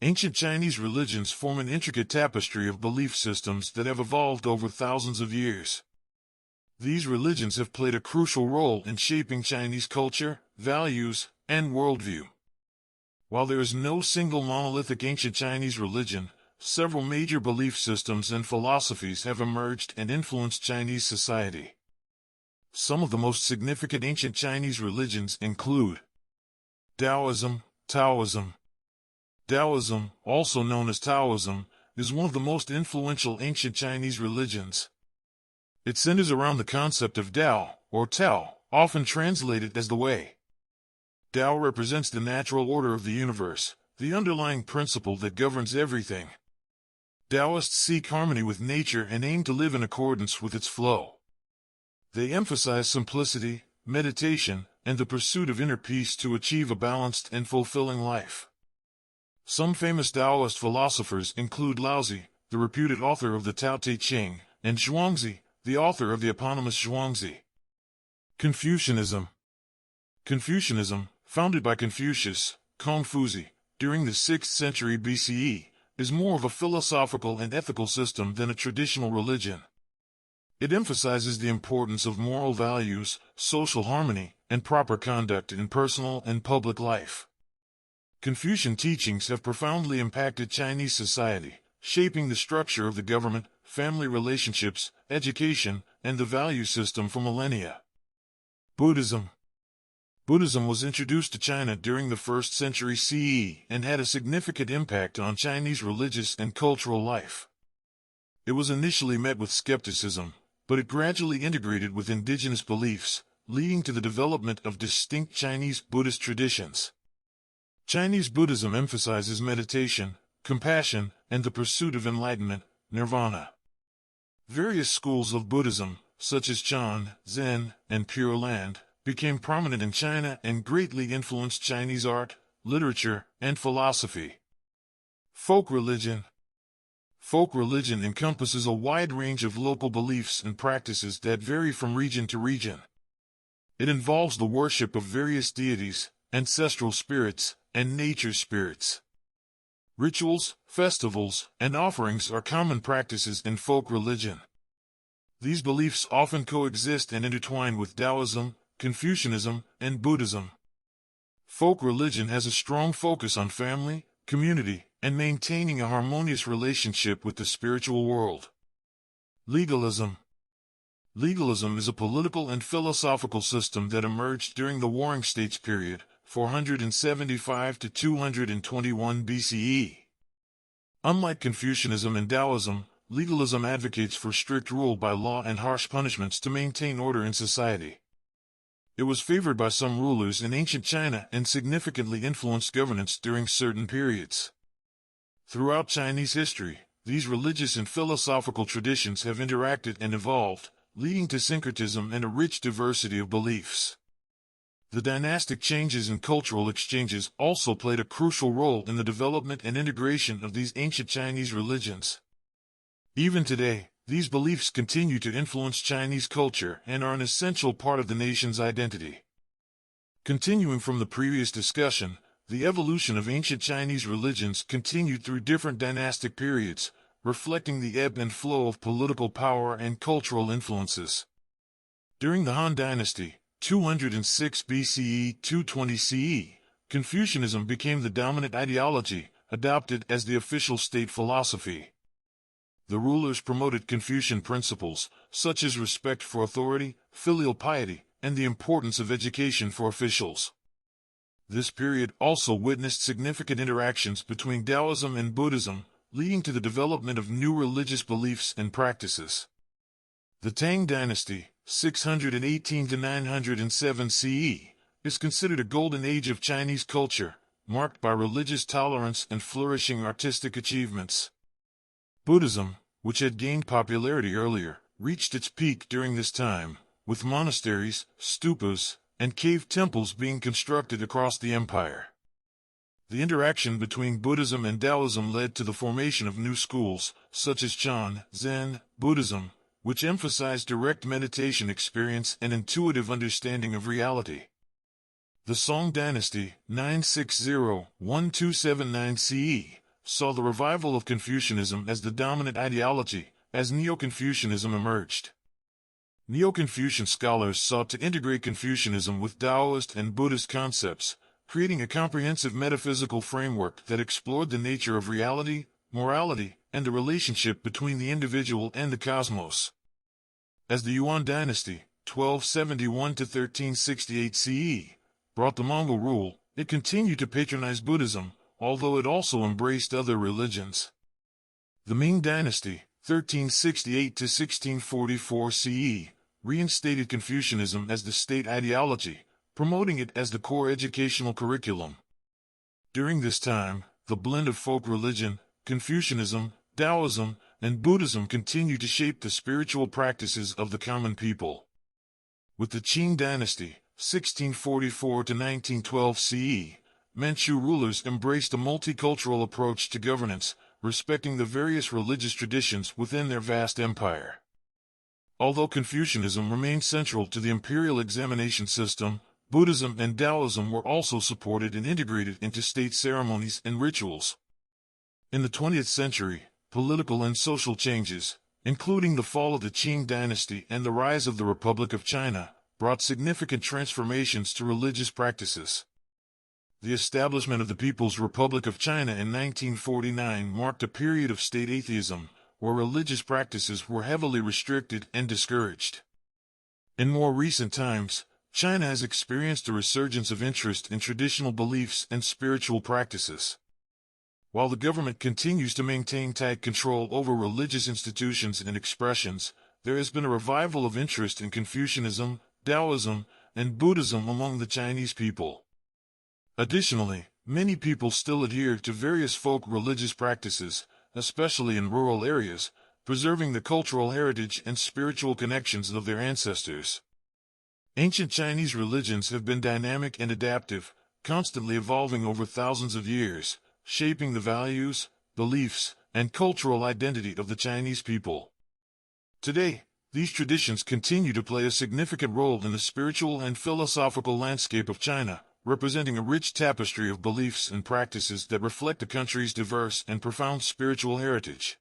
Ancient Chinese religions form an intricate tapestry of belief systems that have evolved over thousands of years. These religions have played a crucial role in shaping Chinese culture, values, and worldview. While there is no single monolithic ancient Chinese religion, several major belief systems and philosophies have emerged and influenced Chinese society. Some of the most significant ancient Chinese religions include Taoism. Taoism, also known as Taoism, is one of the most influential ancient Chinese religions. It centers around the concept of Tao, or Tao, often translated as the way. Tao represents the natural order of the universe, the underlying principle that governs everything. Taoists seek harmony with nature and aim to live in accordance with its flow. They emphasize simplicity, meditation, and the pursuit of inner peace to achieve a balanced and fulfilling life. Some famous Taoist philosophers include Laozi, the reputed author of the Tao Te Ching, and Zhuangzi, the author of the eponymous Zhuangzi. Confucianism. Confucianism, founded by Confucius, Kongfuzi, during the 6th century BCE, is more of a philosophical and ethical system than a traditional religion. It emphasizes the importance of moral values, social harmony, and proper conduct in personal and public life. Confucian teachings have profoundly impacted Chinese society, shaping the structure of the government, family relationships, education, and the value system for millennia. Buddhism. Buddhism was introduced to China during the 1st century CE and had a significant impact on Chinese religious and cultural life. It was initially met with skepticism, but it gradually integrated with indigenous beliefs, leading to the development of distinct Chinese Buddhist traditions. Chinese Buddhism emphasizes meditation, compassion, and the pursuit of enlightenment, nirvana. Various schools of Buddhism, such as Chan, Zen, and Pure Land, became prominent in China and greatly influenced Chinese art, literature, and philosophy. Folk religion. Folk religion encompasses a wide range of local beliefs and practices that vary from region to region. It involves the worship of various deities, ancestral spirits, and nature spirits. Rituals, festivals, and offerings are common practices in folk religion. These beliefs often coexist and intertwine with Taoism, Confucianism, and Buddhism. Folk religion has a strong focus on family, community, and maintaining a harmonious relationship with the spiritual world. Legalism. Legalism is a political and philosophical system that emerged during the Warring States period, 475 to 221 BCE. Unlike Confucianism and Taoism, legalism advocates for strict rule by law and harsh punishments to maintain order in society. It was favored by some rulers in ancient China and significantly influenced governance during certain periods. Throughout Chinese history, these religious and philosophical traditions have interacted and evolved, leading to syncretism and a rich diversity of beliefs. The dynastic changes and cultural exchanges also played a crucial role in the development and integration of these ancient Chinese religions. Even today, these beliefs continue to influence Chinese culture and are an essential part of the nation's identity. Continuing from the previous discussion, the evolution of ancient Chinese religions continued through different dynastic periods, reflecting the ebb and flow of political power and cultural influences. During the Han Dynasty, 206 BCE, 220 CE, Confucianism became the dominant ideology, adopted as the official state philosophy. The rulers promoted Confucian principles, such as respect for authority, filial piety, and the importance of education for officials. This period also witnessed significant interactions between Taoism and Buddhism, leading to the development of new religious beliefs and practices. The Tang Dynasty, 618 to 907 CE, is considered a golden age of Chinese culture, marked by religious tolerance and flourishing artistic achievements. Buddhism, which had gained popularity earlier, reached its peak during this time, with monasteries, stupas, and cave temples being constructed across the empire. The interaction between Buddhism and Taoism led to the formation of new schools, such as Chan, Zen, Buddhism, which emphasized direct meditation experience and intuitive understanding of reality. The Song Dynasty, 960-1279 CE, saw the revival of Confucianism as the dominant ideology, as Neo-Confucianism emerged. Neo-Confucian scholars sought to integrate Confucianism with Taoist and Buddhist concepts, creating a comprehensive metaphysical framework that explored the nature of reality, morality, and the relationship between the individual and the cosmos. As the Yuan dynasty, 1271 to 1368 CE, brought the Mongol rule, it continued to patronize Buddhism, although it also embraced other religions. The Ming dynasty, 1368 to 1644 CE, reinstated Confucianism as the state ideology, promoting it as the core educational curriculum. During this time, the blend of folk religion, Confucianism, Taoism, and Buddhism continued to shape the spiritual practices of the common people. With the Qing dynasty, 1644 to 1912 CE, Manchu rulers embraced a multicultural approach to governance, respecting the various religious traditions within their vast empire. Although Confucianism remained central to the imperial examination system, Buddhism and Taoism were also supported and integrated into state ceremonies and rituals. In the 20th century, political and social changes, including the fall of the Qing dynasty and the rise of the Republic of China, brought significant transformations to religious practices. The establishment of the People's Republic of China in 1949 marked a period of state atheism, where religious practices were heavily restricted and discouraged. In more recent times, China has experienced a resurgence of interest in traditional beliefs and spiritual practices. While the government continues to maintain tight control over religious institutions and expressions, there has been a revival of interest in Confucianism, Taoism, and Buddhism among the Chinese people. Additionally, many people still adhere to various folk religious practices, especially in rural areas, preserving the cultural heritage and spiritual connections of their ancestors. Ancient Chinese religions have been dynamic and adaptive, constantly evolving over thousands of years, shaping the values, beliefs, and cultural identity of the Chinese people. Today, these traditions continue to play a significant role in the spiritual and philosophical landscape of China, representing a rich tapestry of beliefs and practices that reflect the country's diverse and profound spiritual heritage.